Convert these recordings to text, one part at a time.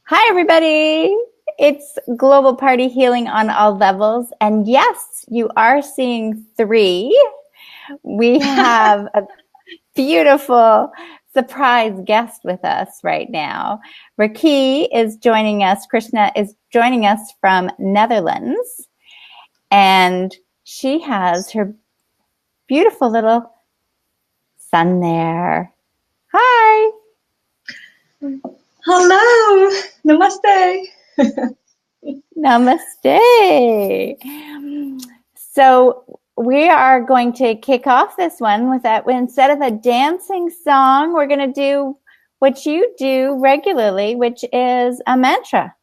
Hi, everybody. It's Global Party Healing on all levels. And yes, you are seeing three. We have a beautiful surprise guest with us right now. Rakhee is joining us. Krishna is joining us from Netherlands. And she has her beautiful little son there. Hi. Hello. Namaste. Namaste. So we are going to kick off this one with that. Instead of a dancing song, we're going to do what you do regularly, which is a mantra.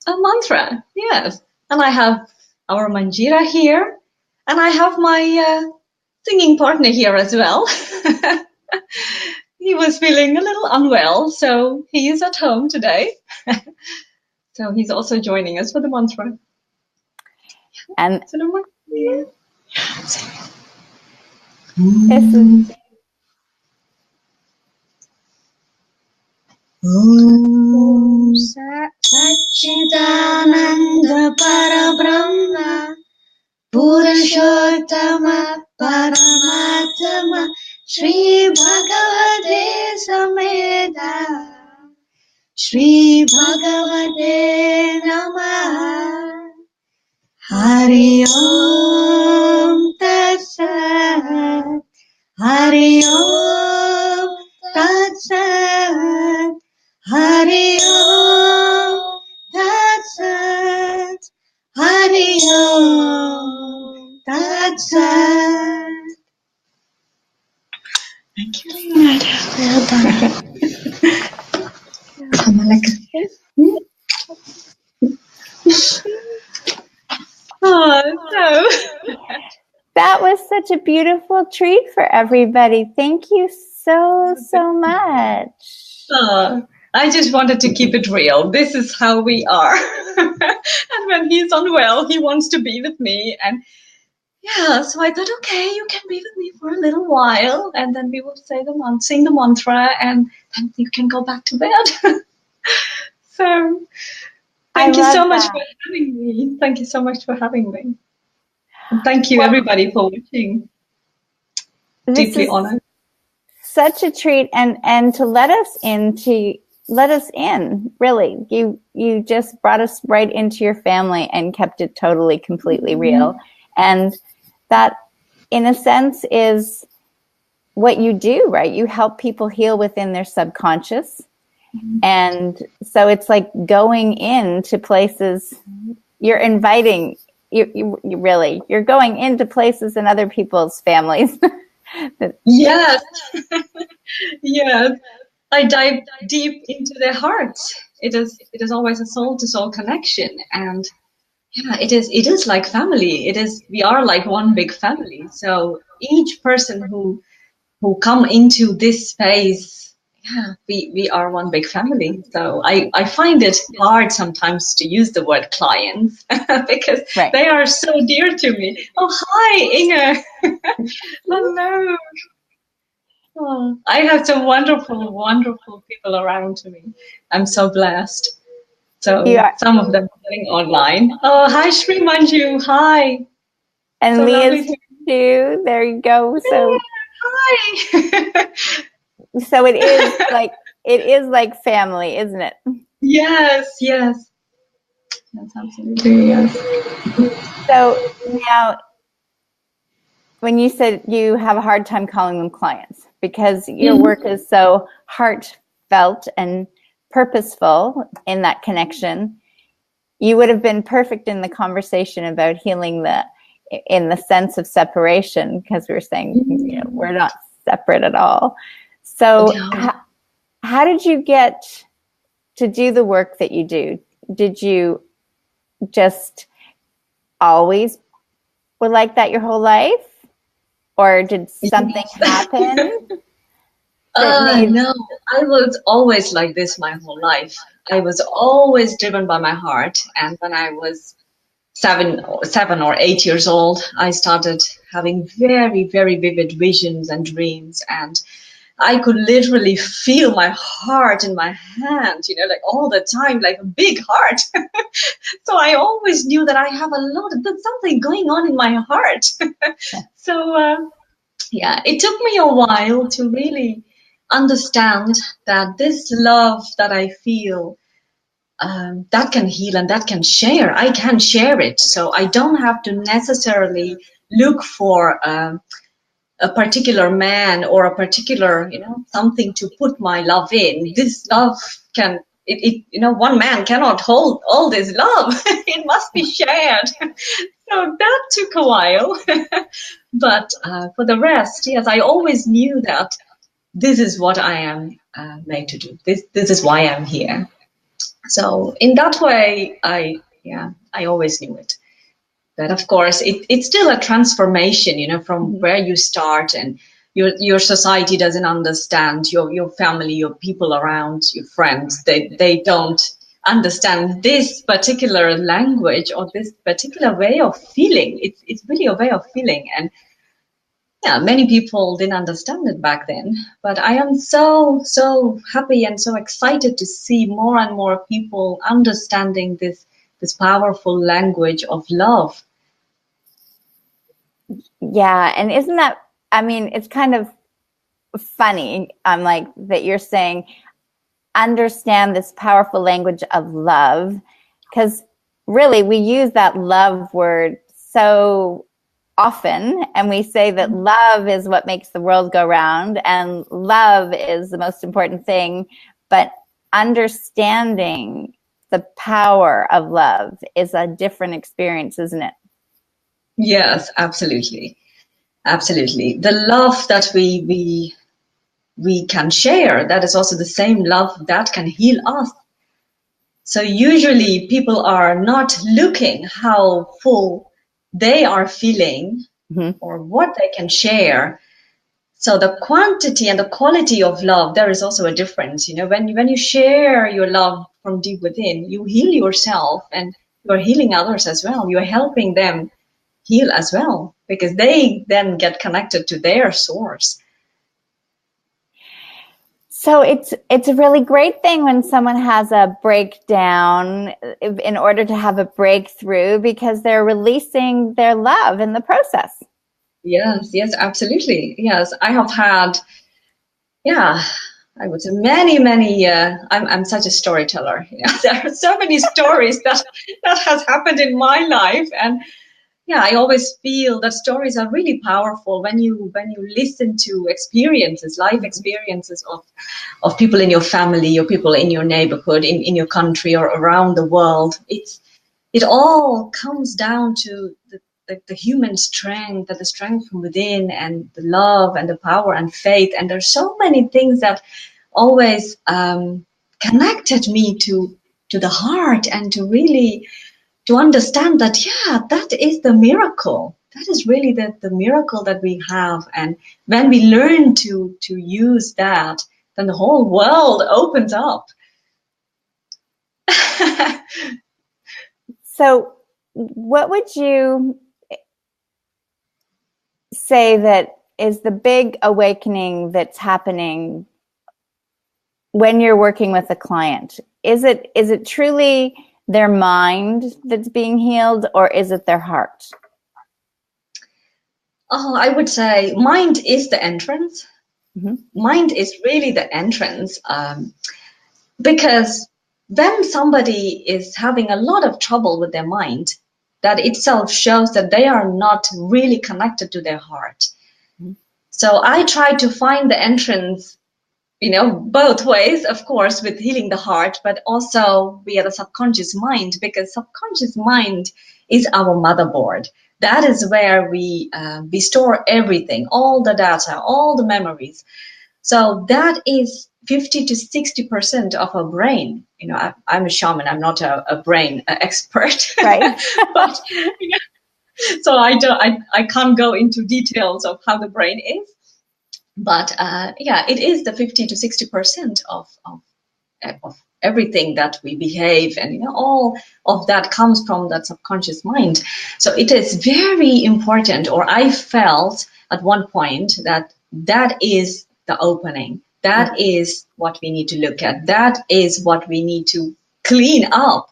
A mantra, yes. And I have our Manjira here, and I have my singing partner here as well. He was feeling a little unwell, so he is at home today. So he's also joining us for the mantra. And so the mantra. This is Om Satchidananda Parabrahma Purushottama Paramatma Shri Bhagavate Sameda Shri Bhagavate Namaha Hari Om Tat Sat Hari Om Tat Sat Hari Om Tat Sat Hari Om Tat Sat. Thank you, Leonard. Well done. Come on, that was such a beautiful treat for everybody. Thank you so much. I just wanted to keep it real. This is how we are. And when he's unwell, he wants to be with me. And yeah, so I thought, okay, you can be with me for a little while, and then we will sing the mantra, and then you can go back to bed. So thank you so much for having me. Thank you so much for having me. And thank you, everybody, for watching. Deeply honored. Such a treat, and to let us in, really. You just brought us right into your family and kept it totally, completely real. And that, in a sense, is what you do, right? You help people heal within their subconscious. And so it's like going into places, you're inviting, you're going into places in other people's families. Yes. Yes. I dive deep into their hearts. It is always a soul to soul connection. And yeah, it is like family. We are like one big family. So each person who come into this space, yeah, we are one big family. So I find it hard sometimes to use the word clients because they are so dear to me. Oh, hi, Inge. Hello. Oh, I have some wonderful, wonderful people around me. I'm so blessed. So some of them are getting online. Oh, hi, Shri Manju. Hi. And so Leah's here too. There you go. So hi. So it is like family, isn't it? Yes, yes. That's absolutely yes. So now, when you said you have a hard time calling them clients because your work is so heartfelt and purposeful in that connection, you would have been perfect in the conversation about healing in the sense of separation, because we were saying we're not separate at all. So how did you get to do the work that you do? Did you just always were like that your whole life? Or did something happen? No, I was always like this my whole life. I was always driven by my heart. And when I was 7 or 8 years old, I started having very, very vivid visions and dreams. And I could literally feel my heart in my hand, you know, like all the time, like a big heart. So I always knew that I have there's something going on in my heart. So, yeah, it took me a while to really understand that this love that I feel, that can heal and that can share. I can share it. So I don't have to necessarily look for a particular man or a particular, you know, something to put my love in. This love you know, one man cannot hold all this love. It must be shared. So that took a while. But for the rest, yes, I always knew that this is what I am made to do. This is why I'm here. So in that way, I always knew it. But of course, it's still a transformation, you know, from where you start, and your society doesn't understand, your family, your people around, your friends, they don't understand this particular language or this particular way of feeling. It's really a way of feeling, and yeah, many people didn't understand it back then. But I am so happy and so excited to see more and more people understanding this powerful language of love. Yeah, and isn't that, I mean, it's kind of funny, like that you're saying, understand this powerful language of love, because really we use that love word so often, and we say that love is what makes the world go round and love is the most important thing, but understanding the power of love is a different experience, isn't it? Yes, absolutely. Absolutely. The love that we can share, that is also the same love that can heal us. So usually people are not looking how full they are feeling or what they can share. So the quantity and the quality of love, there is also a difference. You know, when you share your love from deep within, you heal yourself and you're healing others as well. You're helping them heal as well, because they then get connected to their source. So it's a really great thing when someone has a breakdown in order to have a breakthrough, because they're releasing their love in the process. Yes, absolutely. Yes, I have had, I would say many. I'm such a storyteller. You know, there are so many stories that has happened in my life, and yeah, I always feel that stories are really powerful when you listen to experiences, life experiences of people in your family or people in your neighborhood, in your country or around the world. It all comes down to the human strength, the strength from within, and the love and the power and faith. And there's so many things that always connected me to the heart, and to really to understand that, yeah, that is the miracle. That is really the miracle that we have. And when we learn to use that, then the whole world opens up. So what would you say that is the big awakening that's happening when you're working with a client? Is it truly their mind that's being healed, or is it their heart? Oh, I would say mind is the entrance. Mind is really the entrance, because when somebody is having a lot of trouble with their mind, that itself shows that they are not really connected to their heart. So I try to find the entrance, you know, both ways, of course, with healing the heart, but also via the subconscious mind, because subconscious mind is our motherboard. That is where we store everything, all the data, all the memories. So that is 50 to 60% of our brain. You know, I'm a shaman. I'm not a brain expert, right? But you know, so I can't go into details of how the brain is. But it is the 50 to 60% of everything that we behave, and you know, all of that comes from that subconscious mind. So it is very important, or I felt at one point that is the opening. That is what we need to look at. That is what we need to clean up,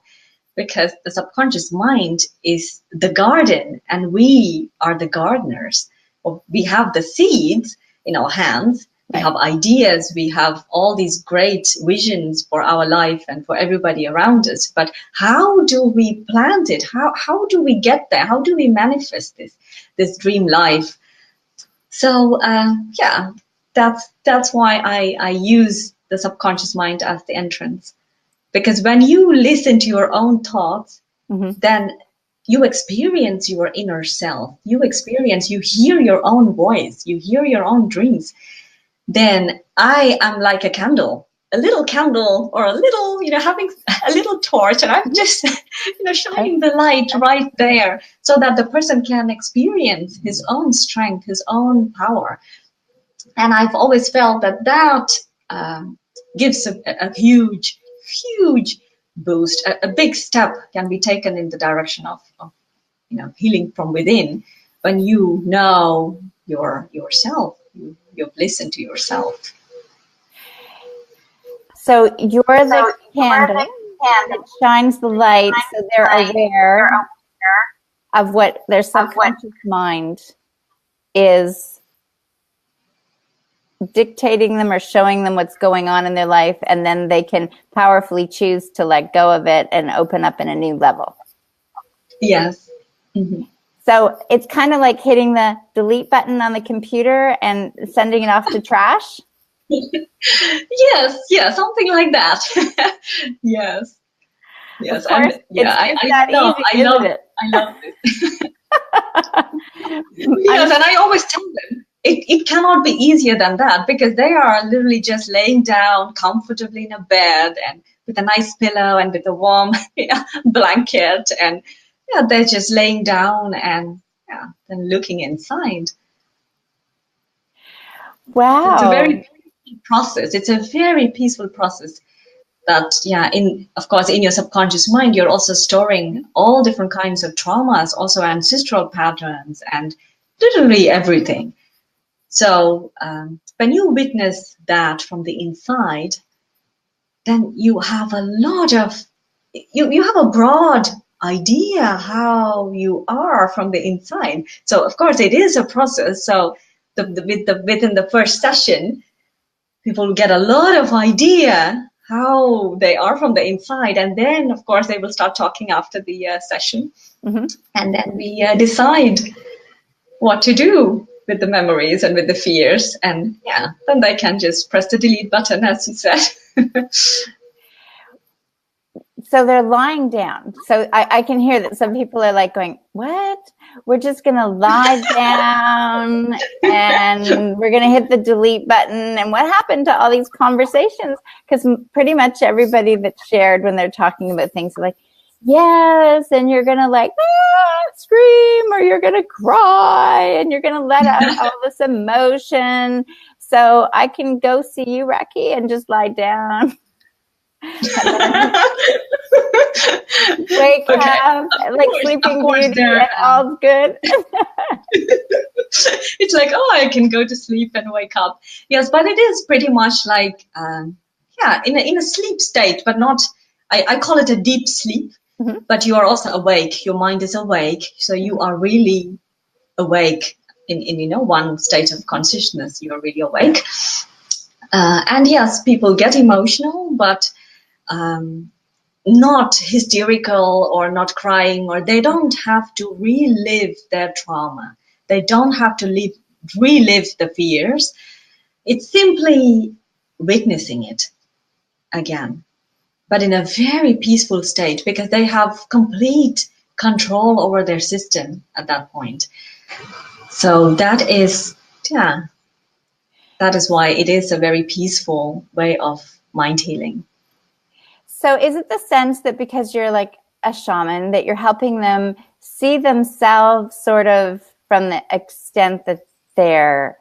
because the subconscious mind is the garden and we are the gardeners. We have the seeds in our hands. We have ideas. We have all these great visions for our life and for everybody around us. But how do we plant it? How do we get there? How do we manifest this dream life? So that's why I use the subconscious mind as the entrance. Because when you listen to your own thoughts, then you experience your inner self. You hear your own voice. You hear your own dreams. Then I am like a candle, a little candle, or a little, having a little torch, and I'm just, shining the light right there so that the person can experience his own strength, his own power. And I've always felt that gives a huge boost. A big step can be taken in the direction of healing from within when you know yourself. You've listened to yourself. So you're the candle that shines the light, so they're aware of what their subconscious mind is dictating them or showing them what's going on in their life, and then they can powerfully choose to let go of it and open up in a new level. Yes. Mm-hmm. So it's kind of like hitting the delete button on the computer and sending it off to trash. Yes, something like that. Yes. Of course, I love it. Yes, and I always tell them it cannot be easier than that, because they are literally just laying down comfortably in a bed and with a nice pillow and with a warm blanket, and they're just laying down and then looking inside. Wow. It's a very peaceful process. It's a very peaceful process that, of course, in your subconscious mind, you're also storing all different kinds of traumas, also ancestral patterns, and literally everything. So when you witness that from the inside, then you have a lot of, you have a broad idea how you are from the inside. So of course it is a process. So within the first session, people get a lot of idea how they are from the inside, and then of course they will start talking after the session, and then we decide what to do with the memories and with the fears, and then they can just press the delete button, as you said. So they're lying down. So I can hear that some people are like going, what? We're just going to lie down and we're going to hit the delete button. And what happened to all these conversations? Because pretty much everybody that shared when they're talking about things are like, yes, and you're going to scream, or you're going to cry, and you're going to let out all this emotion. So I can go see you, Rakhee, and just lie down. Wake up, like Sleeping Beauty, and all's good. It's like, I can go to sleep and wake up. Yes, but it is pretty much like, in a sleep state, but not, I call it a deep sleep, but you are also awake. Your mind is awake. So you are really awake in one state of consciousness. You are really awake. And yes, people get emotional, but not hysterical or not crying, or they don't have to relive their trauma. They don't have to relive the fears. It's simply witnessing it again, but in a very peaceful state, because they have complete control over their system at that point. So that is why it is a very peaceful way of mind healing. So is it the sense that because you're like a shaman, that you're helping them see themselves sort of from the extent that they're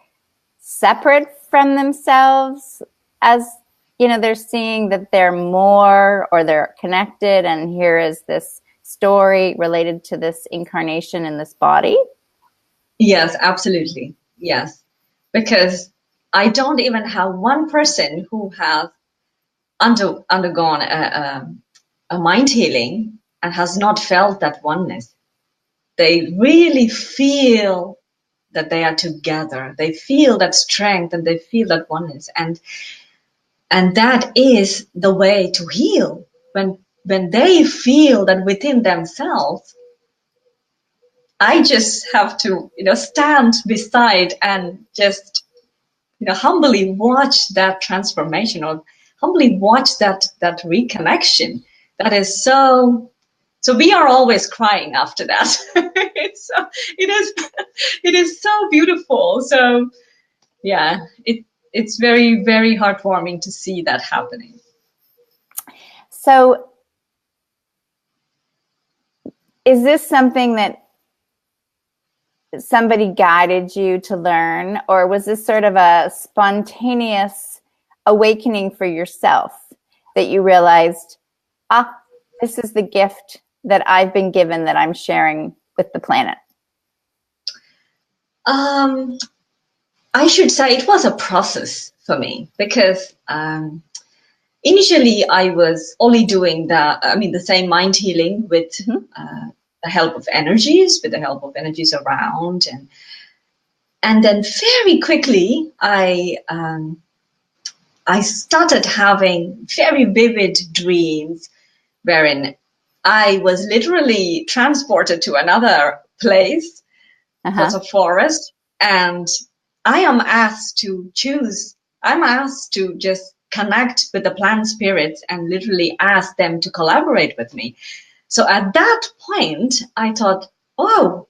separate from themselves, as, they're seeing that they're more, or they're connected, and here is this story related to this incarnation in this body? Yes, absolutely. Yes. Because I don't even have one person who has undergone a mind healing and has not felt that oneness. They really feel that they are together. They feel that strength and they feel that oneness. And that is the way to heal. When they feel that within themselves, I just have to, stand beside and just, humbly watch that transformation, or humbly watch that reconnection. That is so we are always crying after that. It is so beautiful. So yeah, it's very, very heartwarming to see that happening. So is this something that somebody guided you to learn, or was this sort of a spontaneous awakening for yourself that you realized, this is the gift that I've been given that I'm sharing with the planet? I should say it was a process for me, because initially I was only doing the same mind healing with the help of energies, around, and then very quickly I started having very vivid dreams wherein I was literally transported to another place. It was a forest, and I am asked to choose. I'm asked to just connect with the plant spirits and literally ask them to collaborate with me. So at that point, I thought, oh,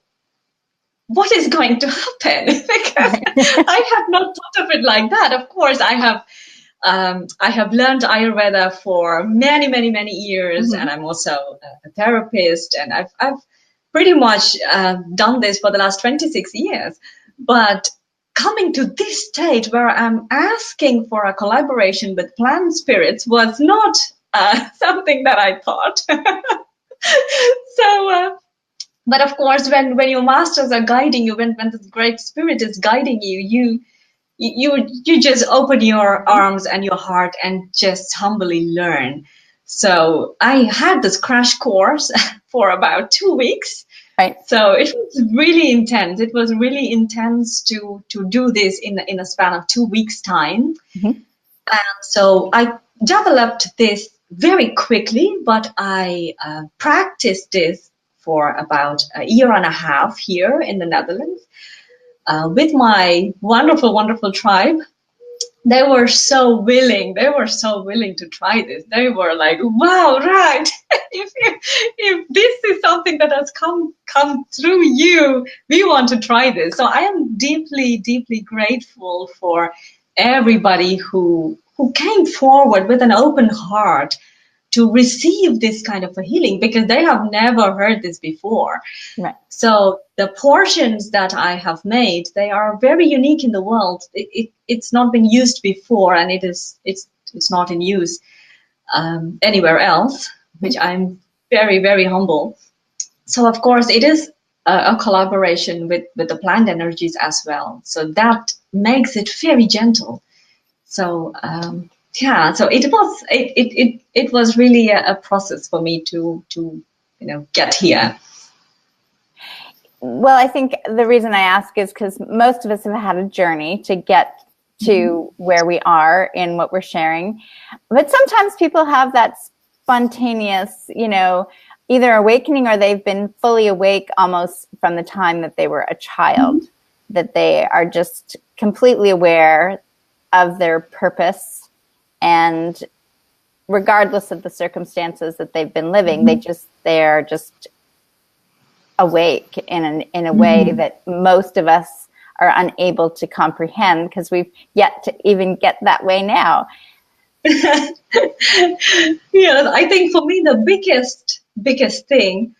what is going to happen? Because I had not thought of it like that. Of course, I have learned Ayurveda for many, many, many years, and I'm also a therapist, and I've pretty much done this for the last 26 years. But coming to this state where I'm asking for a collaboration with plant spirits was not something that I thought. So, but of course, when your masters are guiding you, when the great spirit is guiding you, you just open your arms and your heart and just humbly learn. So I had this crash course for about 2 weeks. Right. So it was really intense. It was really intense to do this in a span of 2 weeks' time. And so I developed this very quickly, but I practiced this for about a year and a half here in the Netherlands with my wonderful, wonderful tribe. They were so willing. They were so willing to try this. They were like, "Wow, right? if this is something that has come through you, we want to try this." So I am deeply, deeply grateful for everybody who came forward with an open heart to receive this kind of a healing, because they have never heard this before. Right. So the portions that I have made, they are very unique in the world. It's not been used before, and it's not in use anywhere else, which I'm very, very humble. So of course it is a collaboration with the plant energies as well. So that makes it very gentle. So yeah, so it was really a process for me to get here. Well, I think the reason I ask is because most of us have had a journey to get to where we are in what we're sharing. But sometimes people have that spontaneous, either awakening, or they've been fully awake almost from the time that they were a child, that they are just completely aware of their purpose, and regardless of the circumstances that they've been living, they're just awake in a way that most of us are unable to comprehend, because we've yet to even get that way now. Yeah, I think for me the biggest thing,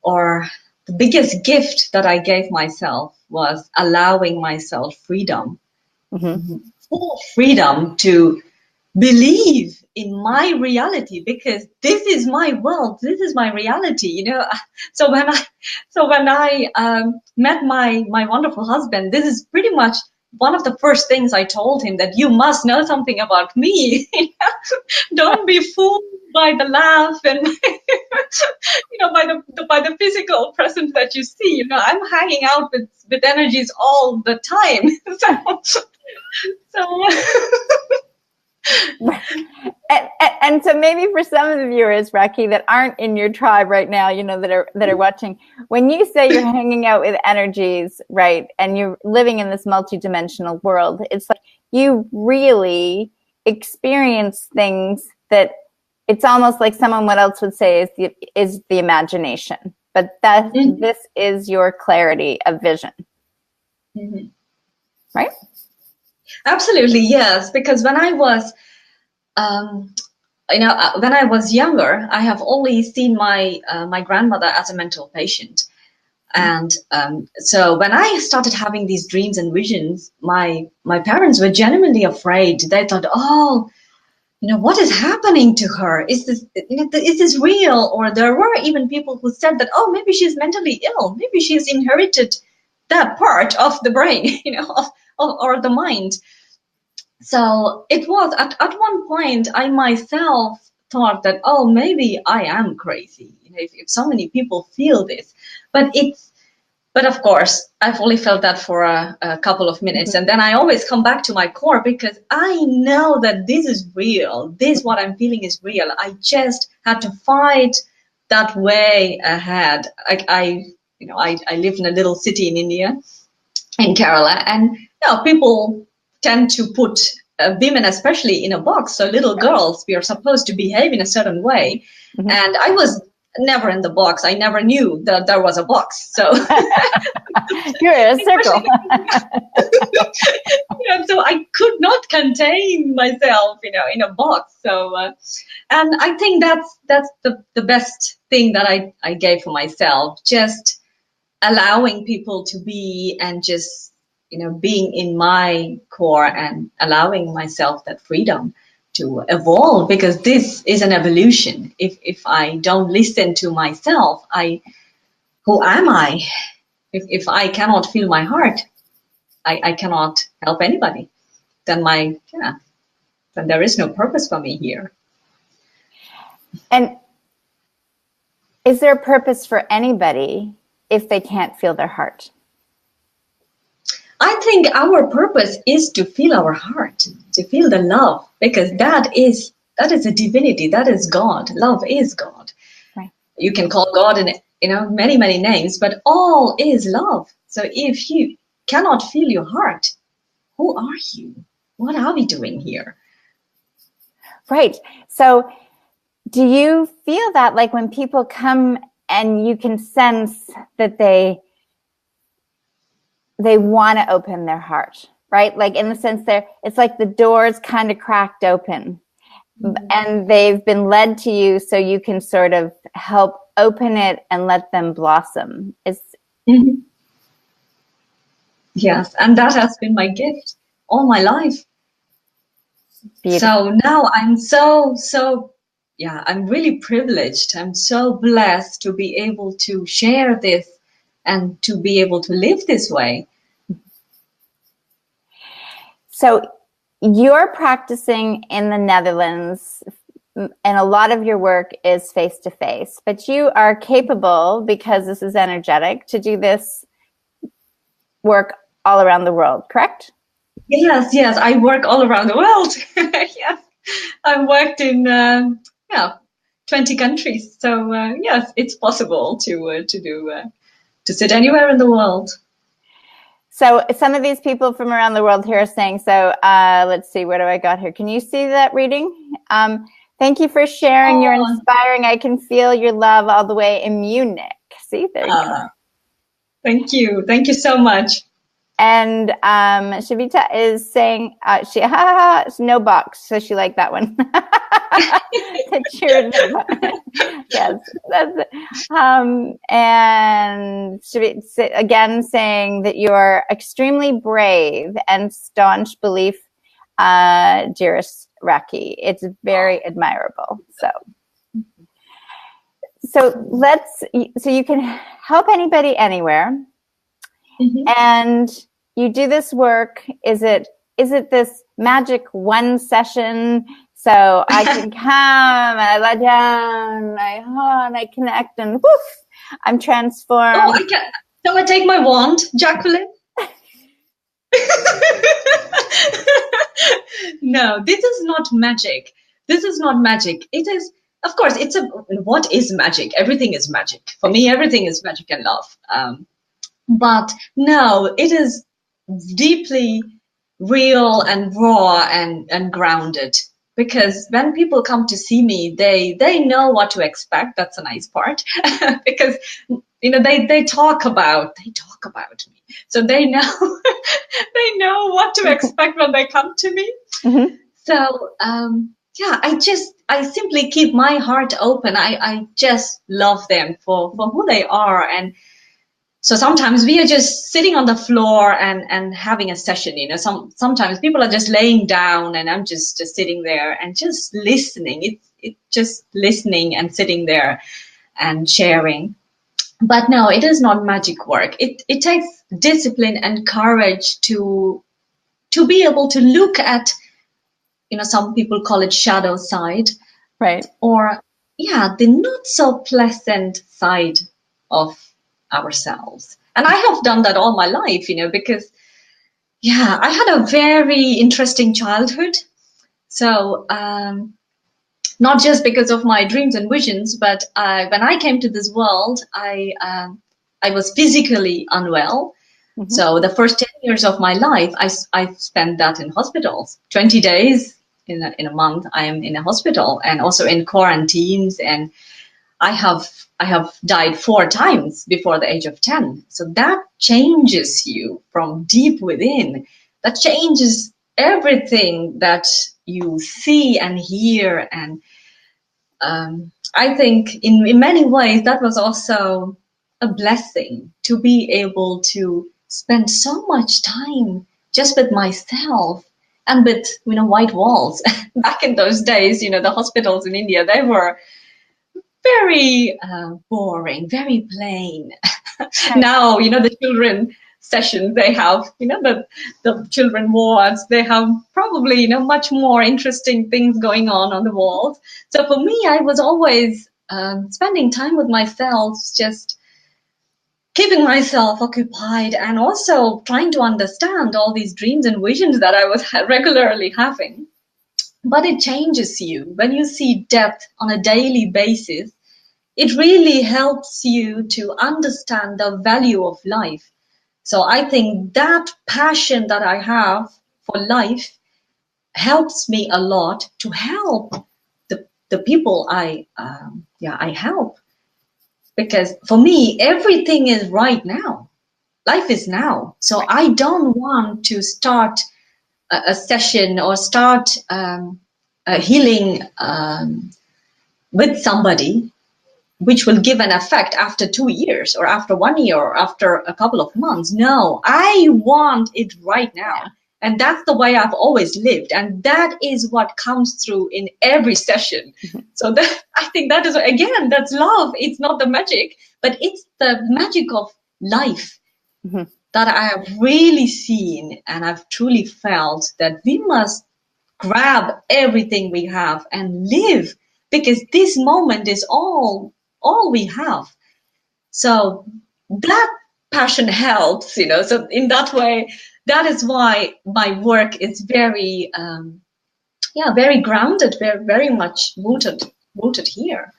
or the biggest gift that I gave myself, was allowing myself freedom. Full freedom to believe in my reality, because this is my world, this is my reality. So when I met my wonderful husband, this is pretty much one of the first things I told him that you must know something about me. Don't be fooled by the laugh and by the physical presence that you see. I'm hanging out with energies all the time. So and so maybe for some of the viewers, Rakhee, that aren't in your tribe right now, that are watching, when you say you're hanging out with energies, right, and you're living in this multidimensional world, it's like you really experience things that it's almost like someone what else would say is the imagination, but that this is your clarity of vision, right? Absolutely, yes. Because when I was when I was younger, I have only seen my grandmother as a mental patient. And so when I started having these dreams and visions, my parents were genuinely afraid. They thought, oh, what is happening to her? Is this real? Or there were even people who said that, oh, maybe she's mentally ill. Maybe she's inherited that part of the brain, or the mind. So it was at one point I myself thought that, oh, maybe I am crazy, if so many people feel this. But of course, I've only felt that for a couple of minutes. And then I always come back to my core because I know that this is real. This, what I'm feeling, is real. I just had to fight that way ahead. I live in a little city in India, in Kerala, and people tend to put women, especially, in a box. So little girls, we are supposed to behave in a certain way. And I was never in the box. I never knew that there was a box. So you're in a circle. So I could not contain myself, in a box. So, and I think that's the best thing that I gave for myself, just allowing people to be, and just being in my core and allowing myself that freedom to evolve, because this is an evolution. If I don't listen to myself, who am I? If I cannot feel my heart, I cannot help anybody. Then there is no purpose for me here. And is there a purpose for anybody if they can't feel their heart? I think our purpose is to feel our heart, to feel the love, because that is a divinity. That is God. Love is God. Right. You can call God in many, many names, but all is love. So if you cannot feel your heart, who are you? What are we doing here? Right. So do you feel that, like, when people come and you can sense that they want to open their heart, right? Like, in the sense it's like the door's kind of cracked open, and they've been led to you so you can sort of help open it and let them blossom. Yes, and that has been my gift all my life. Beautiful. So now I'm I'm really privileged. I'm so blessed to be able to share this and to be able to live this way. So you're practicing in the Netherlands, and a lot of your work is face-to-face, but you are capable, because this is energetic, to do this work all around the world, correct? Yes, I work all around the world. Yes, I've worked in 20 countries. So yes, it's possible to sit anywhere in the world. So some of these people from around the world here are saying, so let's see, what do I got here? Can you see that reading? Thank you for sharing. You're inspiring. I can feel your love all the way in Munich. See, there you go. Thank you. Thank you so much. And Shavita is saying no box, so she liked that one. Yes, that's it. And Shavita again saying that you're extremely brave and staunch belief, dearest Rakhee. It's very admirable. So you can help anybody anywhere. And you do this work, is it this magic one session? So I can come and I lie down, and I connect, and woof, I'm transformed. Oh, shall I take my wand, Jacqueline? No, this is not magic. This is not magic. It is, of course, what is magic? Everything is magic. For me, everything is magic and love. But no, it is deeply real and raw and grounded. Because when people come to see me, they know what to expect. That's a nice part. Because they talk about me, so they know they know what to expect when they come to me. Mm-hmm. So yeah, I simply keep my heart open. I just love them for who they are. And so sometimes we are just sitting on the floor and having a session. Sometimes people are just laying down and I'm just sitting there and just listening. It's just listening and sitting there and sharing. But no, it is not magic work. It takes discipline and courage to be able to look at, some people call it shadow side, Right? Or the not so pleasant side of ourselves. And I have done that all my life, because I had a very interesting childhood. So not just because of my dreams and visions, but when I came to this world, I was physically unwell. Mm-hmm. So the first 10 years of my life, I spent that in hospitals. 20 days in a month, I am in a hospital, and also in quarantines. And I have died 4 times before the age of 10. So that changes you from deep within. That changes everything that you see and hear. And I think in many ways that was also a blessing, to be able to spend so much time just with myself and with white walls. Back in those days, the hospitals in India, they were very boring, very plain. Now, the children sessions they have, the children wards, they have probably, much more interesting things going on the walls. So for me, I was always spending time with myself, just keeping myself occupied, and also trying to understand all these dreams and visions that I was regularly having. But it changes you. When you see depth on a daily basis, it really helps you to understand the value of life. So I think that passion that I have for life helps me a lot to help the people I help. Because for me, everything is right now. Life is now. So I don't want to start a session or start a healing with somebody which will give an effect after 2 years or after 1 year or after a couple of months. No, I want it right now. Yeah. And that's the way I've always lived. And that is what comes through in every session. Mm-hmm. So I think that is, again, that's love. It's not the magic, but it's the magic of life. Mm-hmm. That I have really seen, and I've truly felt that we must grab everything we have and live, because this moment is all we have. So that passion helps, so in that way, that is why my work is very, very grounded, very much rooted here.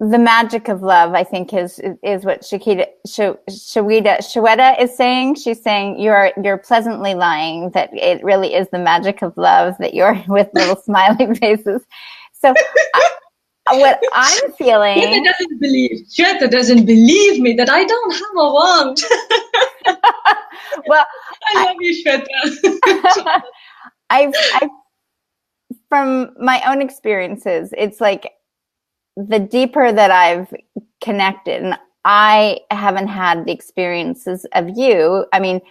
The magic of love, I think, is what Shweta is saying. She's saying you're pleasantly lying, that it really is the magic of love, that you're with little smiling faces. So what I'm feeling... Shweta doesn't believe me that I don't have a wand. Well, I love you, Shweta. I've from my own experiences, it's like the deeper that I've connected, and I haven't had the experiences of you. I mean,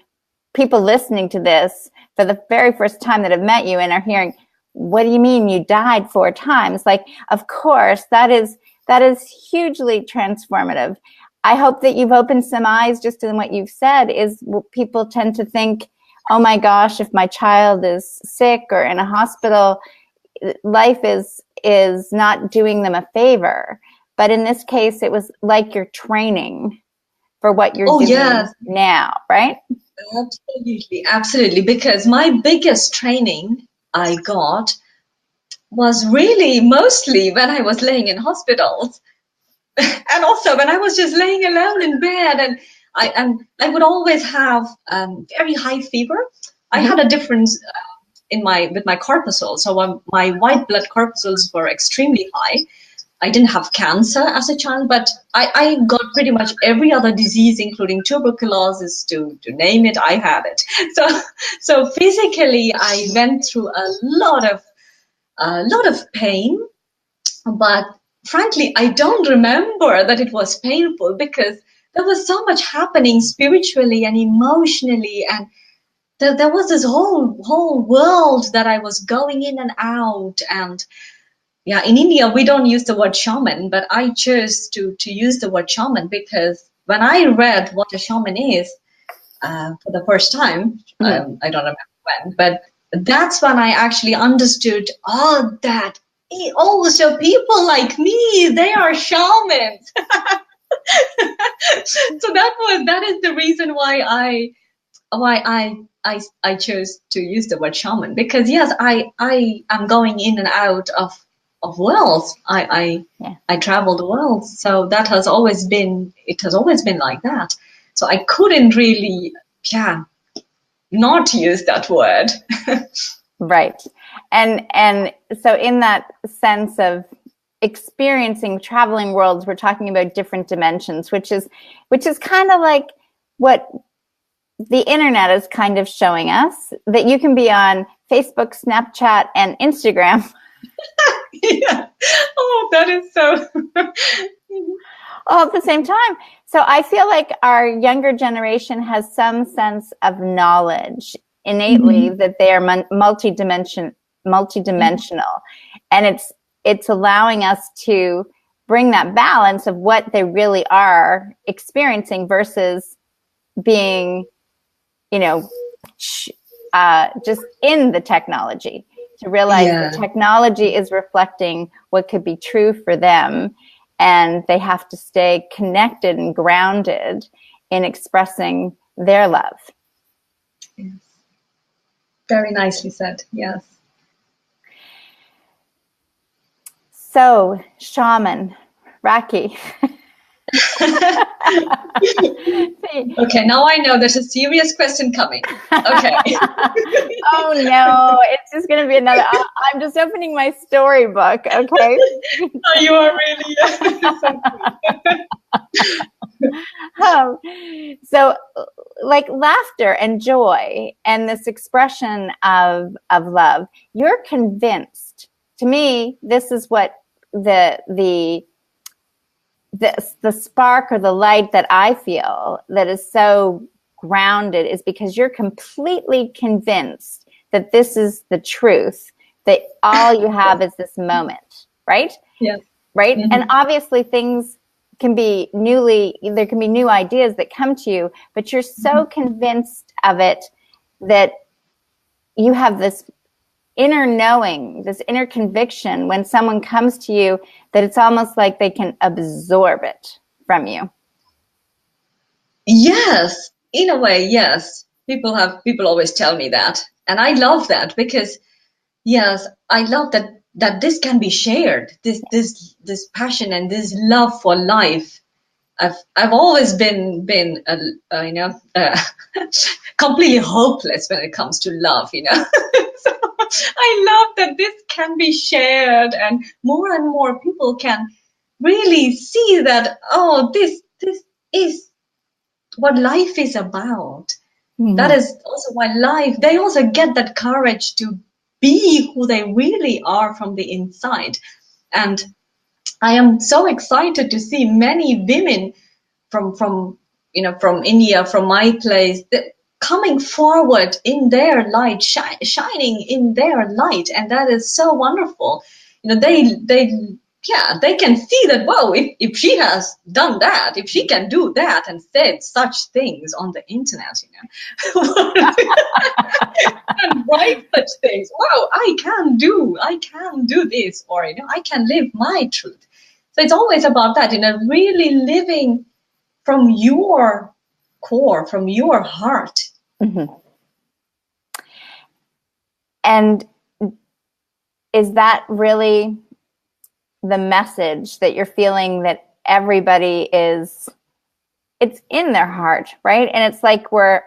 people listening to this for the very first time that have met you and are hearing, what do you mean you died 4 times? Like, of course, that is hugely transformative. I hope that you've opened some eyes just in what you've said. Is people tend to think, oh my gosh, if my child is sick or in a hospital, life is not doing them a favor. But in this case, it was like you're training for what you're doing now, right? Absolutely, absolutely. Because my biggest training I got was really mostly when I was laying in hospitals. And also when I was just laying alone in bed, and I would always have very high fever. I had a difference with my corpuscle. So my white blood corpuscles were extremely high. I didn't have cancer as a child, but I got pretty much every other disease, including tuberculosis, to name it, I had it. So physically, I went through a lot of pain, but frankly, I don't remember that it was painful because there was so much happening spiritually and emotionally, and there was this whole world that I was going in and out. And yeah, in India, we don't use the word shaman, but I chose to use the word shaman because when I read what a shaman is for the first time, I don't remember when, but that's when I actually understood, that also people like me, they are shamans. So that is the reason why I chose to use the word shaman, because yes, I am going in and out of worlds. I travel the world, so that has always been like that. So I couldn't really not use that word. Right. And so in that sense of experiencing traveling worlds, we're talking about different dimensions, which is kind of like what the internet is kind of showing us, that you can be on Facebook, Snapchat, and Instagram. Yeah. Oh, that is so all at the same time. So I feel like our younger generation has some sense of knowledge innately that they are multidimensional, and it's allowing us to bring that balance of what they really are experiencing versus being, just in the technology, to realize that technology is reflecting what could be true for them, and they have to stay connected and grounded in expressing their love. Yes. Very nicely said. Yes. So, shaman, Rakhee. Okay, now I know there's a serious question coming. Okay. Oh no, it's just going to be another. I'm just opening my storybook. Okay. Oh, you are really. So, like laughter and joy and this expression of love, you're convinced. To me, this is what the spark or the light that I feel that is so grounded is because you're completely convinced that this is the truth, that all you have is this moment, right? Yes. Right? Mm-hmm. And obviously things can be there can be new ideas that come to you, but you're so convinced of it that you have this inner knowing, this inner conviction when someone comes to you, that it's almost like they can absorb it from you. Yes, in a way, yes. People always tell me that. And I love that because yes, I love that this can be shared. This passion and this love for life. I've always been completely hopeless when it comes to love, So I love that this can be shared, and more people can really see that, this is what life is about. Mm-hmm. That is also why they also get that courage to be who they really are from the inside. And I am so excited to see many women from India, from my place, coming forward in their light, shining in their light, and that is so wonderful. They yeah, they can see that, whoa, if she has done that, if she can do that and said such things on the internet, and write such things, wow, I can do this, or, I can live my truth. So it's always about that, really living from your core, from your heart. Mm-hmm. And is that really the message that you're feeling, that everybody it's in their heart, right? And it's like we're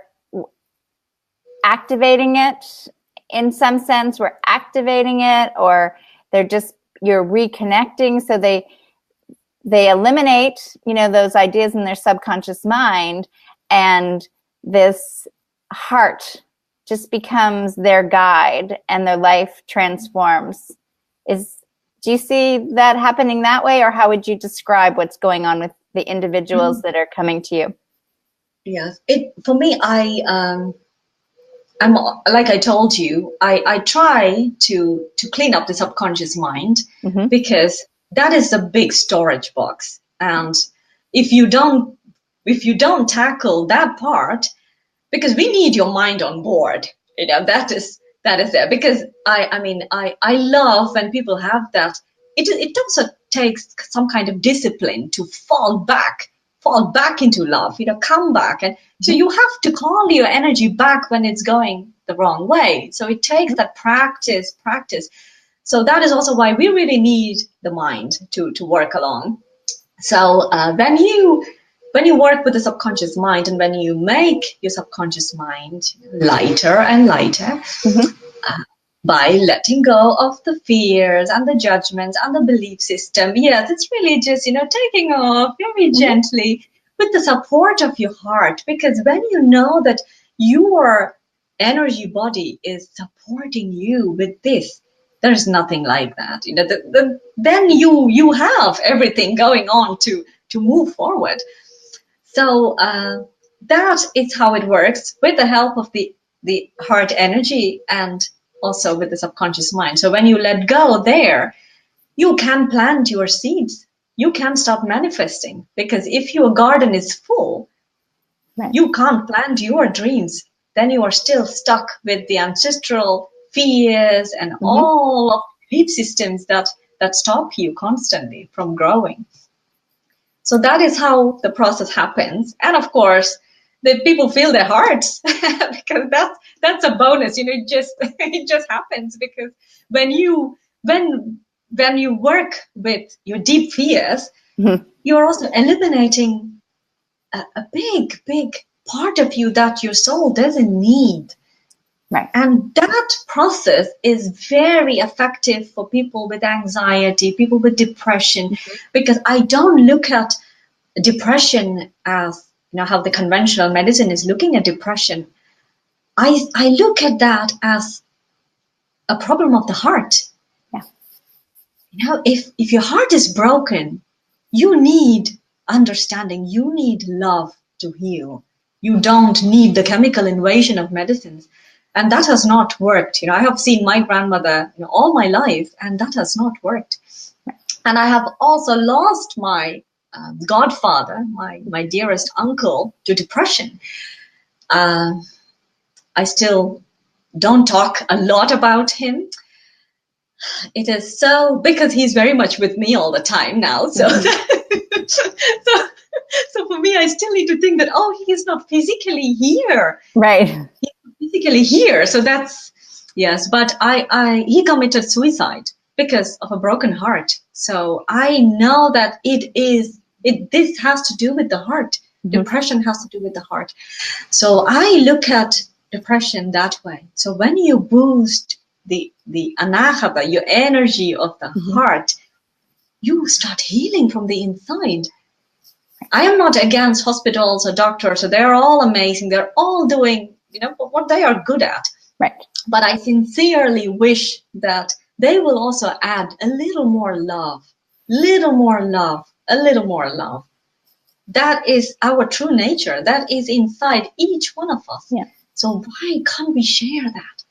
activating it in some sense, we're activating it, or you're reconnecting. So they eliminate, those ideas in their subconscious mind, and this heart just becomes their guide and their life transforms. Do you see that happening that way, or how would you describe what's going on with the individuals that are coming to you? Yes, for me, I'm like I told you, I try to clean up the subconscious mind, Mm-hmm. because that is a big storage box, and if you don't tackle that part, because we need your mind on board, that is there, because I love when people have that. It also takes some kind of discipline to fall back into love, come back, and so you have to call your energy back when it's going the wrong way. So it takes that practice. So that is also why we really need the mind to work along. So when you work with the subconscious mind, and when you make your subconscious mind lighter and lighter, by letting go of the fears and the judgments and the belief system, yes, it's really just, taking off very gently with the support of your heart. Because when you know that your energy body is supporting you with this, there's nothing like that. Then you have everything going on to move forward. So that is how it works, with the help of the heart energy, and also with the subconscious mind. So when you let go there, you can plant your seeds. You can start manifesting, because if your garden is full, Right. you can't plant your dreams. Then you are still stuck with the ancestral fears and all of the belief systems that stop you constantly from growing. So that is how the process happens. And of course, the people feel their hearts, because that's a bonus. It just happens, because when you work with your deep fears, you're also eliminating a big part of you that your soul doesn't need. Right. And that process is very effective for people with anxiety, people with depression, because I don't look at depression as, how the conventional medicine is looking at depression. I look at that as a problem of the heart. Yeah. If your heart is broken, you need understanding, you need love to heal. You don't need the chemical invasion of medicines. And that has not worked. I have seen my grandmother all my life, and that has not worked. And I have also lost my godfather, my dearest uncle, to depression. I still don't talk a lot about him. It is so, because he's very much with me all the time now. So, so for me, I still need to think that, he is not physically here. Right. He's not physically here. So that's, yes. But he committed suicide because of a broken heart. So I know that this has to do with the heart. Depression has to do with the heart. So I look at depression that way. So when you boost the anahata, your energy of the heart, you start healing from the inside. I am not against hospitals or doctors, so they're all amazing. They're all doing, what they are good at. Right. But I sincerely wish that they will also add a little more love, a little more love. That is our true nature. That is inside each one of us. Yeah. So why can't we share that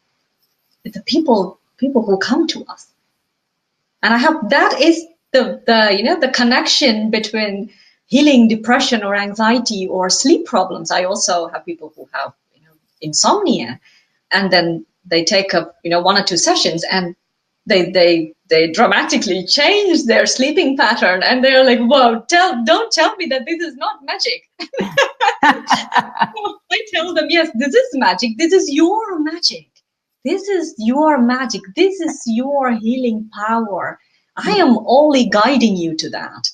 with the people who come to us? And that is the connection between healing depression or anxiety or sleep problems. I also have people who have insomnia, and then they take up 1 or 2 sessions, and they dramatically change their sleeping pattern, and they're like, whoa, don't tell me that this is not magic. I tell them, yes, this is magic. This is your magic. This is your magic. This is your healing power. I am only guiding you to that.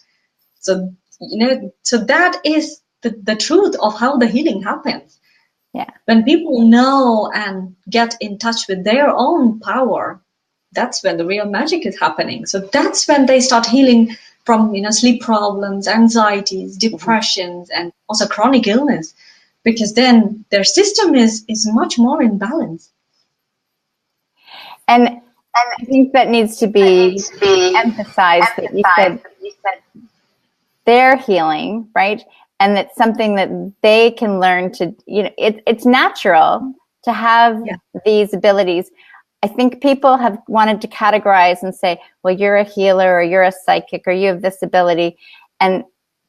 So, so that is the truth of how the healing happens. Yeah. When people know and get in touch with their own power, that's when the real magic is happening. So that's when they start healing from, sleep problems, anxieties, depressions, and also chronic illness, because then their system is much more in balance. And I think that needs to be emphasized, that you said they're healing, right? And that's something that they can learn to, it's natural to have these abilities. I think people have wanted to categorize and say, well, you're a healer, or you're a psychic, or you have this ability. And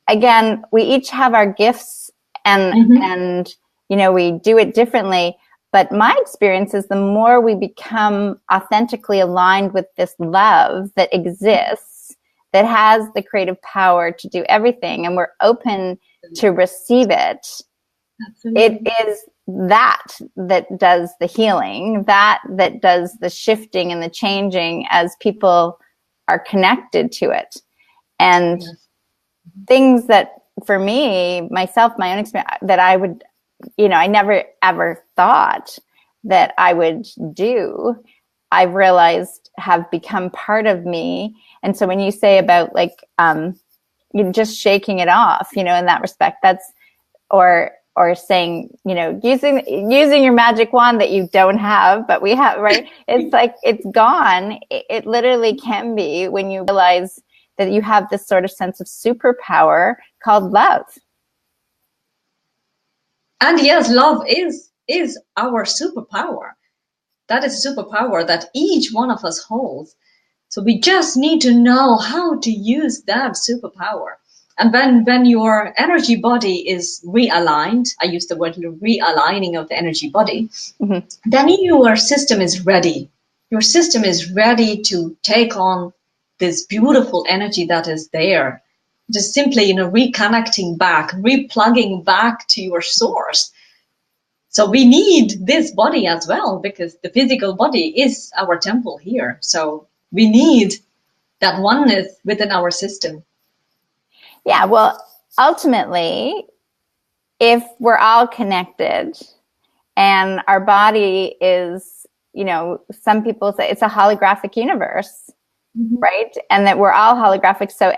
again, we each have our gifts, and we do it differently. But my experience is the more we become authentically aligned with this love that exists, that has the creative power to do everything, and we're open to receive it, Absolutely. It is that does the healing, that does the shifting and the changing as people are connected to it. And things that, for me, myself, my own experience, that I would, I never ever thought that I would do, I've realized have become part of me. And so when you say about like, you're just shaking it off, in that respect, that's, or saying, using your magic wand that you don't have, but we have, right? It's like, it's gone. It literally can be, when you realize that you have this sort of sense of superpower called love. And yes, love is our superpower. That is a superpower that each one of us holds. So we just need to know how to use that superpower. And when your energy body is realigned, I use the word realigning of the energy body, then your system is ready. Your system is ready to take on this beautiful energy that is there. Just simply, reconnecting back, replugging back to your source. So we need this body as well, because the physical body is our temple here. So we need that oneness within our system. Yeah, well, ultimately, if we're all connected and our body is, some people say it's a holographic universe, right? And that we're all holographic. So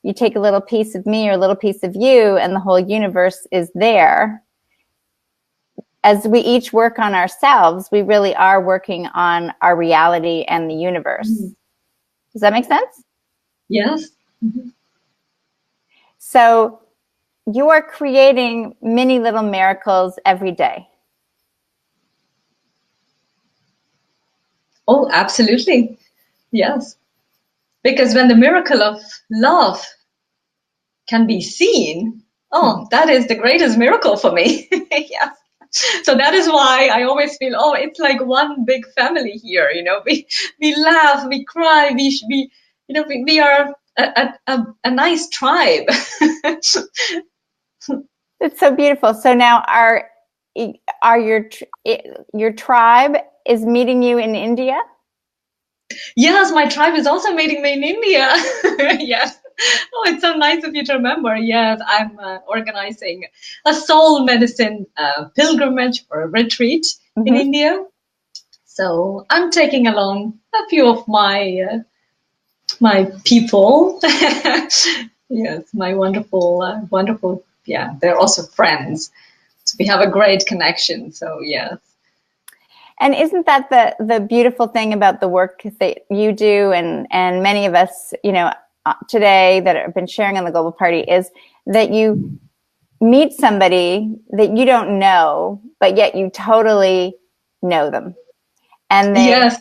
you take a little piece of me or a little piece of you, and the whole universe is there. As we each work on ourselves, we really are working on our reality and the universe. Does that make sense? Yes. So you are creating many little miracles every day. Oh, absolutely. Yes. Because when the miracle of love can be seen, that is the greatest miracle for me. Yes. So that is why I always feel, it's like one big family here. We laugh, we cry, we are a nice tribe. It's so beautiful. So now are your tribe is meeting you in India? Yes, my tribe is also meeting me in India. Yes. Oh, it's so nice of you to remember. Yes, I'm organizing a soul medicine pilgrimage or a retreat in India. So I'm taking along a few of my people. Yes, my wonderful. Yeah, they're also friends. So we have a great connection. So yes. And isn't that the beautiful thing about the work that you do, and many of us, today that have been sharing on the Global Party, is that you meet somebody that you don't know, but yet you totally know them. And yes.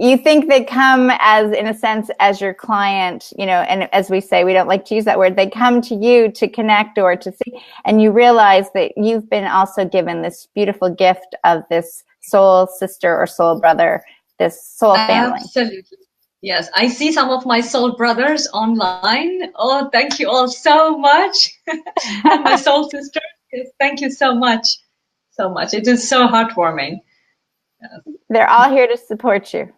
you think they come as, in a sense, as your client, you know, and as we say, we don't like to use that word, they come to you to connect or to see, and you realize that you've been also given this beautiful gift of this soul sister or soul brother, this soul family. Absolutely. Yes, I see some of my soul brothers online. Oh, thank you all so much. And my soul sisters, yes, thank you so much. So much. It is so heartwarming. Yes. They're all here to support you.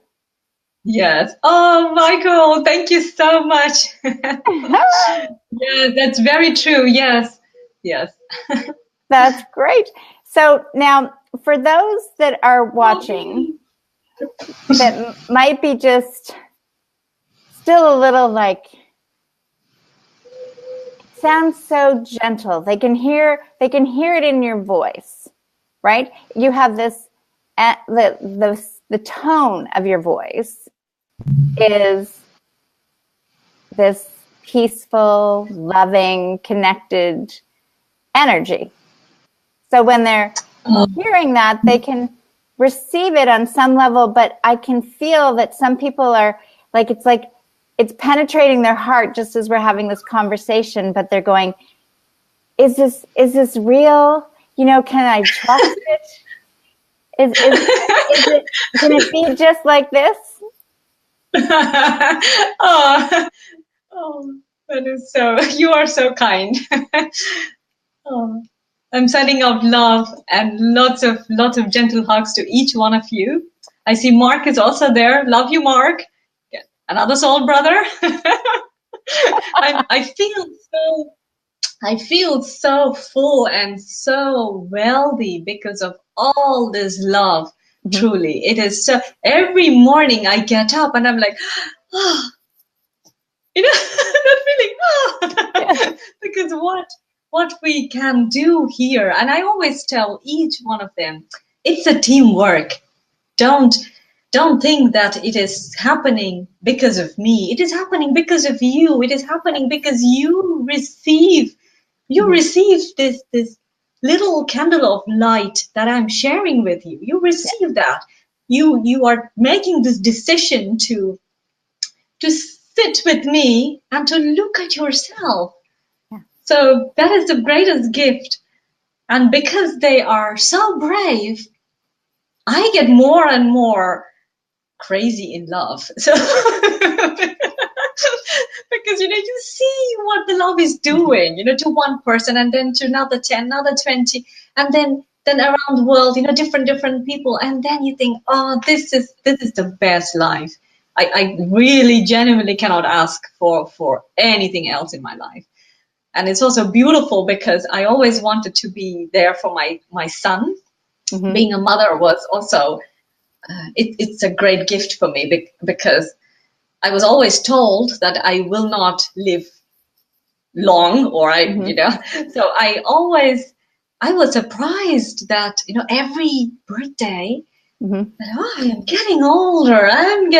Yes. Oh, Michael, thank you so much. Yeah, that's very true. Yes. Yes. That's great. So now, for those that are watching, that might be just still a little like, it sounds so gentle. They can hear it in your voice, right? You have this, the tone of your voice is this peaceful, loving, connected energy. So when they're hearing that, they can receive it on some level, but I can feel that some people are like it's penetrating their heart just as we're having this conversation, but they're going, is this real? You know, can I trust it? Is it, can it be just like this? Oh, that is so, you are so kind. Oh, I'm sending out love and lots of gentle hugs to each one of you. I see Mark is also there. Love you, Mark. Yeah, another soul brother. I feel so full and so wealthy because of all this love. Mm-hmm. Truly, it is so. Every morning I get up and I'm like, oh, you know, that feeling, oh, yeah. Because what we can do here, and I always tell each one of them, it's a teamwork. Don't think that it is happening because of me. It is happening because of you. It is happening because you receive this little candle of light that I'm sharing with you. You receive that. You are making this decision to sit with me and to look at yourself. Yeah. So that is the greatest gift. And because they are so brave, I get more and more crazy in love. So because you see what the love is doing, to one person and then to another 10, another 20, and then around the world, different people, and then you think, oh, this is the best life. I really genuinely cannot ask for anything else in my life. And it's also beautiful because I always wanted to be there for my son. Mm-hmm. Being a mother was also, it's a great gift for me because I was always told that I will not live long, or mm-hmm. So I was surprised that, every birthday, mm-hmm. that, I'm getting older, and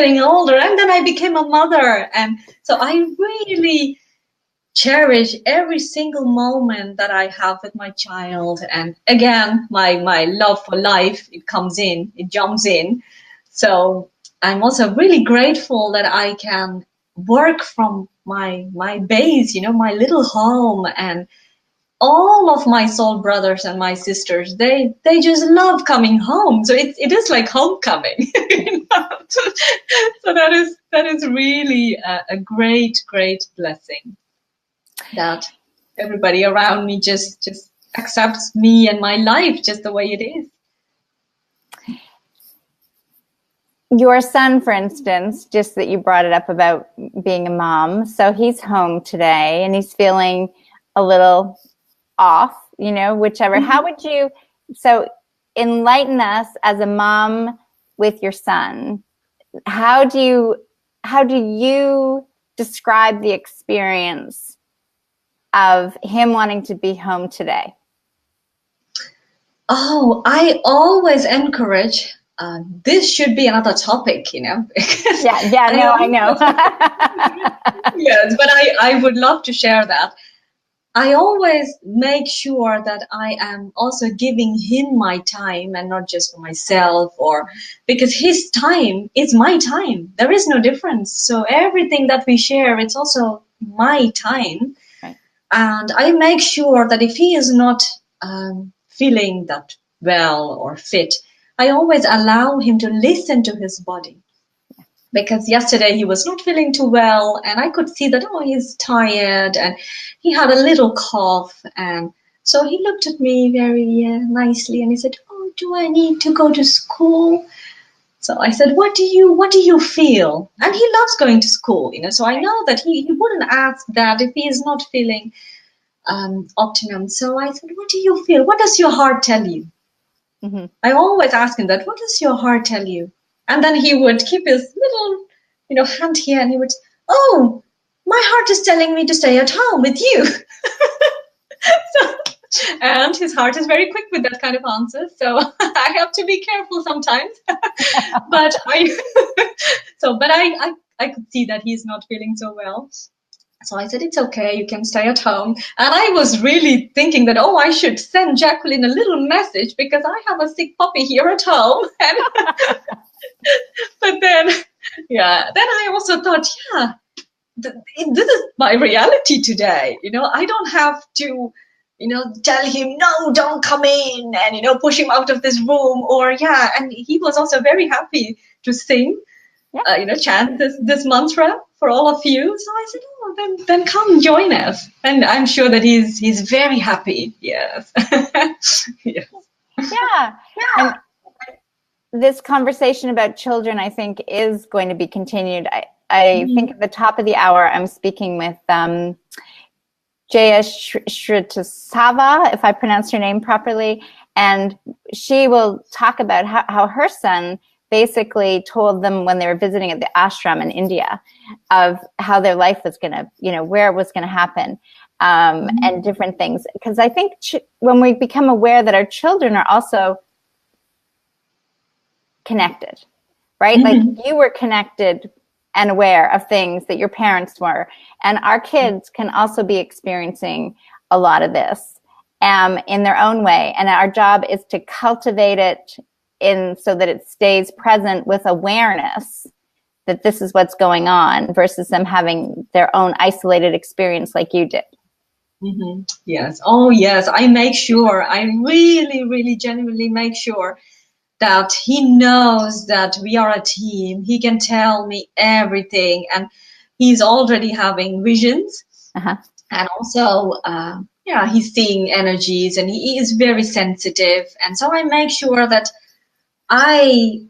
then I became a mother, and so I really cherish every single moment that I have with my child. And again, my love for life, it jumps in. So I'm also really grateful that I can work from my base, my little home, and all of my soul brothers and my sisters, they just love coming home. So it is like homecoming. So that is really a great blessing, that everybody around me just accepts me and my life just the way it is. Your son, for instance, just that you brought it up about being a mom. So he's home today and he's feeling a little off, whichever. Mm-hmm. How would you, so enlighten us as a mom with your son. How do you describe the experience of him wanting to be home today? Oh, I always encourage, this should be another topic, I know. Yes, but I would love to share that. I always make sure that I am also giving him my time and not just for myself, or because his time is my time. There is no difference. So everything that we share, it's also my time. Right. And I make sure that if he is not feeling that well or fit, I always allow him to listen to his body. Because yesterday he was not feeling too well, and I could see that, oh, he's tired, and he had a little cough. And so he looked at me very nicely, and he said, oh, do I need to go to school? So I said, what do you feel? And he loves going to school, so I know that he wouldn't ask that if he is not feeling optimum. So I said, what do you feel? What does your heart tell you? Mm-hmm. I always ask him that, what does your heart tell you? And then he would keep his little, hand here, and he would, oh, my heart is telling me to stay at home with you. And his heart is very quick with that kind of answer. So I have to be careful sometimes. But I could see that he's not feeling so well. So I said, it's okay, you can stay at home. And I was really thinking that, oh, I should send Jacqueline a little message because I have a sick puppy here at home. But then I also thought, this is my reality today. I don't have to, tell him, no, don't come in, and, push him out of this room, and he was also very happy to sing. Chant this mantra for all of you. So I said, oh, then come join us. And I'm sure that he's very happy. Yes. Yes. Yeah. And this conversation about children, I think, is going to be continued. I think at the top of the hour, I'm speaking with Jaya Shritasava, if I pronounced her name properly, and she will talk about how her son basically told them when they were visiting at the ashram in India of how their life was going to, where it was going to happen, and different things. Because I think when we become aware that our children are also connected, right? Mm-hmm. Like you were connected and aware of things that your parents were. And our kids can also be experiencing a lot of this in their own way. And our job is to cultivate it so that it stays present with awareness that this is what's going on versus them having their own isolated experience like you did. Mm-hmm. Yes. Oh, yes. I make sure. I really, really genuinely make sure that he knows that we are a team. He can tell me everything, and he's already having visions. Uh-huh. And also, he's seeing energies, and he is very sensitive. And so I make sure that I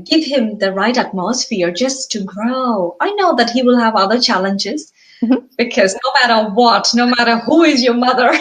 give him the right atmosphere just to grow. I know that he will have other challenges, because no matter what, no matter who is your mother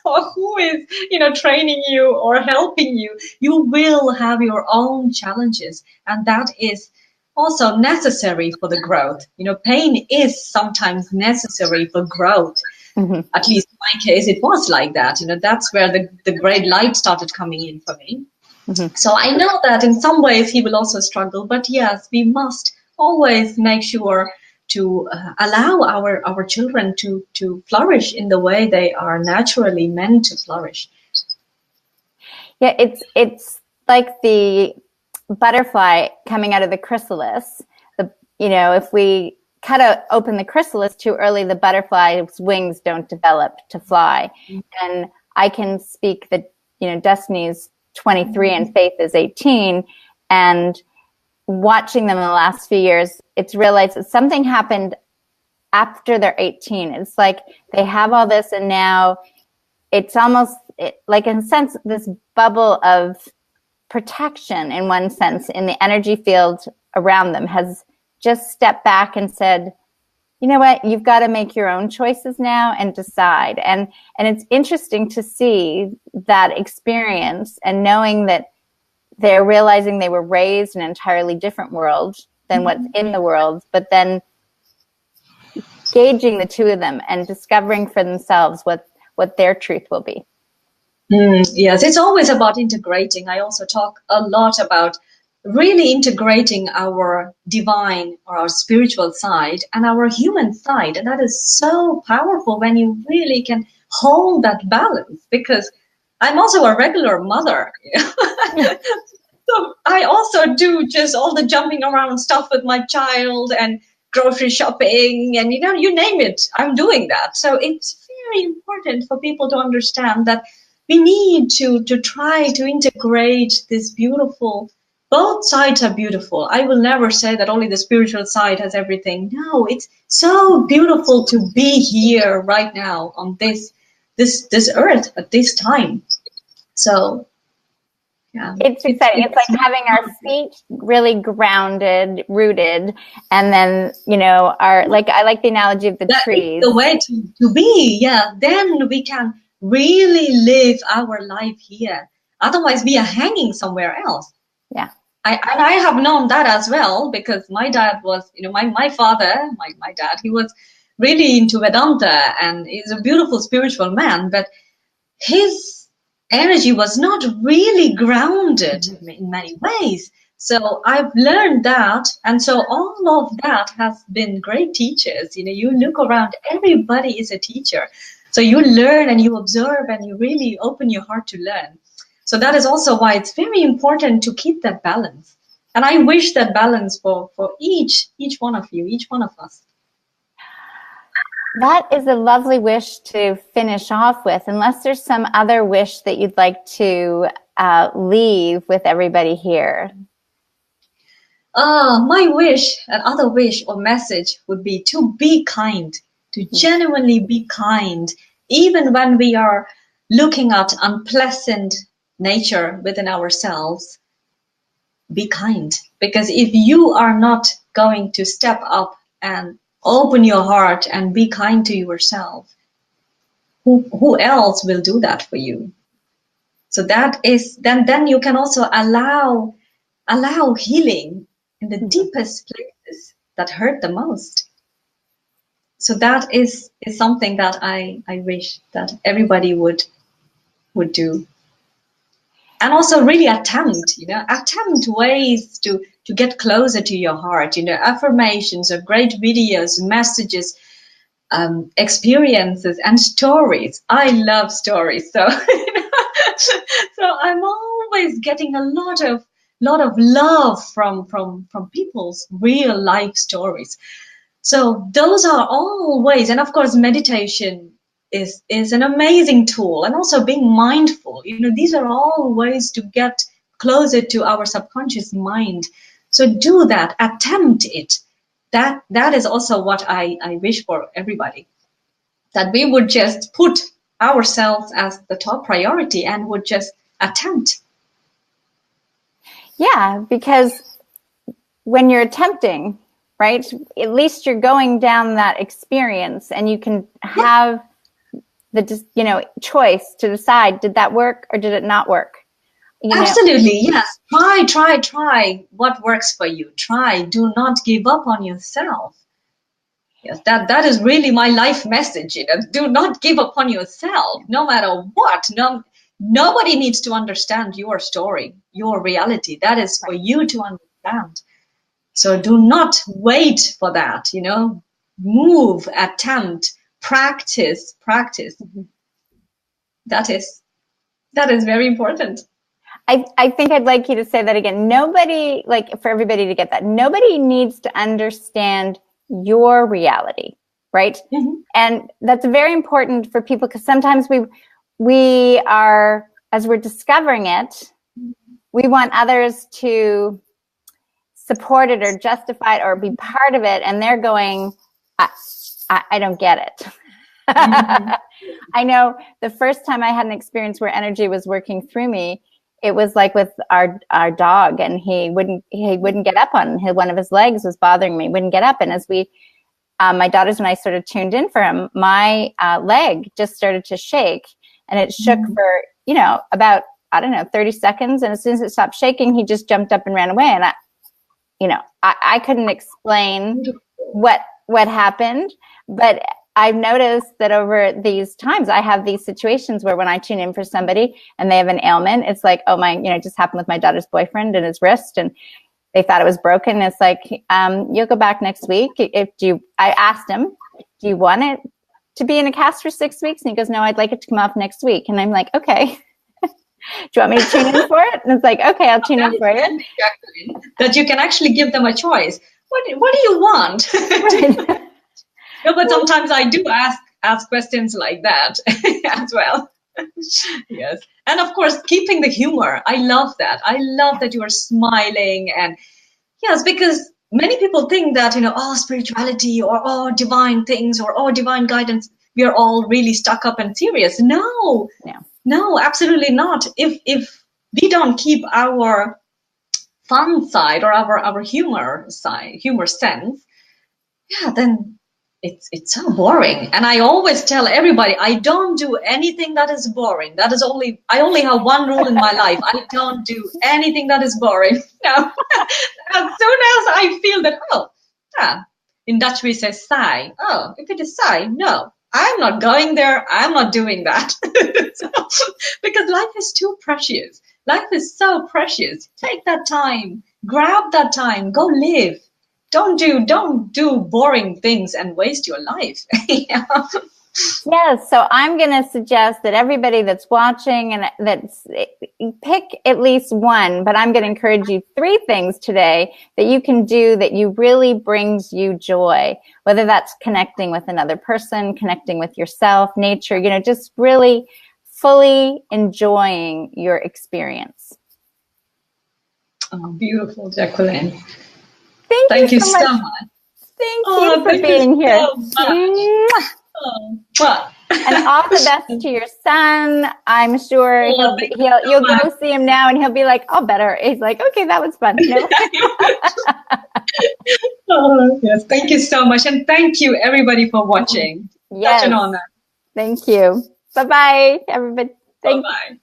or who is, training you or helping you, you will have your own challenges. And that is also necessary for the growth. Pain is sometimes necessary for growth. Mm-hmm. At least in my case, it was like that. That's where the great light started coming in for me. Mm-hmm. So I know that in some ways he will also struggle, but yes, we must always make sure to allow our children to flourish in the way they are naturally meant to flourish. Yeah, it's like the butterfly coming out of the chrysalis. If we cut open the chrysalis too early, the butterfly's wings don't develop to fly. Mm-hmm. And I can speak that Destiny's 23 and Faith is 18, and watching them in the last few years, it's realized that something happened after they're 18. It's like they have all this, and now it's almost like, in a sense, this bubble of protection, in one sense, in the energy field around them has just stepped back and said, you know what, you've got to make your own choices now and decide. And it's interesting to see that experience, and knowing that they're realizing they were raised in an entirely different world than what's in the world, but then gauging the two of them and discovering for themselves what their truth will be. Yes, it's always about integrating. I also talk a lot about really integrating our divine or our spiritual side and our human side. And that is so powerful when you really can hold that balance, because I'm also a regular mother. So I also do just all the jumping around stuff with my child and grocery shopping and, you name it, I'm doing that. So it's very important for people to understand that we need to try to integrate this beautiful, both sides are beautiful. I will never say that only the spiritual side has everything. No, it's so beautiful to be here right now on this earth at this time. So yeah, it's exciting. It's like having our feet really grounded, rooted, and then, I like the analogy of the trees. The way to be, yeah. Then we can really live our life here. Otherwise, we are hanging somewhere else. Yeah. I have known that as well, because my dad was, my father, my dad, he was really into Vedanta, and he's a beautiful spiritual man, but his energy was not really grounded in many ways. So I've learned that. And so all of that has been great teachers. You look around, everybody is a teacher. So you learn and you observe and you really open your heart to learn. So that is also why it's very important to keep that balance. And I wish that balance for each one of you, each one of us. That is a lovely wish to finish off with, unless there's some other wish that you'd like to leave with everybody here. My wish, another wish or message would be to be kind, to genuinely be kind, even when we are looking at unpleasant nature within ourselves. Be kind, because if you are not going to step up and open your heart and be kind to yourself, who else will do that for you? So that is, then you can also allow healing in the deepest places that hurt the most. So that is something that I wish that everybody would do. And also really attempt ways to get closer to your heart, affirmations or great videos, messages, experiences and stories. I love stories. So, so I'm always getting a lot of love from people's real life stories. So those are all ways. And of course, meditation is an amazing tool, and also being mindful. These are all ways to get closer to our subconscious mind. So do that, attempt it. That is also what I wish for everybody, that we would just put ourselves as the top priority and would just attempt. Yeah, because when you're attempting, right, at least you're going down that experience, and you can have the choice to decide, did that work or did it not work? Absolutely, yes. Try what works for you. Try. Do not give up on yourself. Yes, that is really my life message. Do not give up on yourself, no matter what. Nobody needs to understand your story, your reality. That is for you to understand. So do not wait for that. Move, attempt, practice. That is very important. I think I'd like you to say that again. Nobody, for everybody to get that, nobody needs to understand your reality, right? Mm-hmm. And that's very important for people, because sometimes we are, as we're discovering it, we want others to support it or justify it or be part of it, and they're going, I don't get it. Mm-hmm. I know the first time I had an experience where energy was working through me, it was like with our dog, and he wouldn't get up on him. One of his legs was bothering me, wouldn't get up. And as my daughters and I sort of tuned in for him, my leg just started to shake, and it shook for, about, 30 seconds. And as soon as it stopped shaking, he just jumped up and ran away. And I couldn't explain what happened, but I've noticed that over these times, I have these situations where when I tune in for somebody and they have an ailment, it's like, oh my, it just happened with my daughter's boyfriend and his wrist, and they thought it was broken. It's like, you'll go back next week. I asked him, do you want it to be in a cast for 6 weeks? And he goes, no, I'd like it to come off next week. And I'm like, okay. Do you want me to tune in for it? And it's like, okay, I'll tune in for it. That you can actually give them a choice. What do you want? No, but sometimes I do ask questions like that as well. Yes. And of course, keeping the humor. I love that. I love that you are smiling. And yes, because many people think that, oh, spirituality or oh, divine things or oh, divine guidance, we are all really stuck up and serious. No, absolutely not. If we don't keep our fun side or our humor sense, yeah, then it's so boring. And I always tell everybody, I don't do anything that is boring. I only have one rule in my life. I don't do anything that is boring. No. As soon as I feel that, in Dutch we say saai. Oh, if it is saai, no, I'm not going there. I'm not doing that. Because life is too precious. Life is so precious. Take that time, grab that time, go live. Don't do boring things and waste your life. Yeah. Yes, so I'm going to suggest that everybody that's watching and that's pick at least one, but I'm going to encourage you 3 things today that you can do that you really brings you joy, whether that's connecting with another person, connecting with yourself, nature, just really fully enjoying your experience. Oh, beautiful, Jacqueline. Thank you so much. Thank you for being here. And all the best to your son. I'm sure you'll go see him now and he'll be like, oh, better. He's like, okay, that was fun. Oh, yes. Thank you so much. And thank you everybody for watching. Yes. Such an honor. Thank you. Bye-bye, everybody. Bye-bye.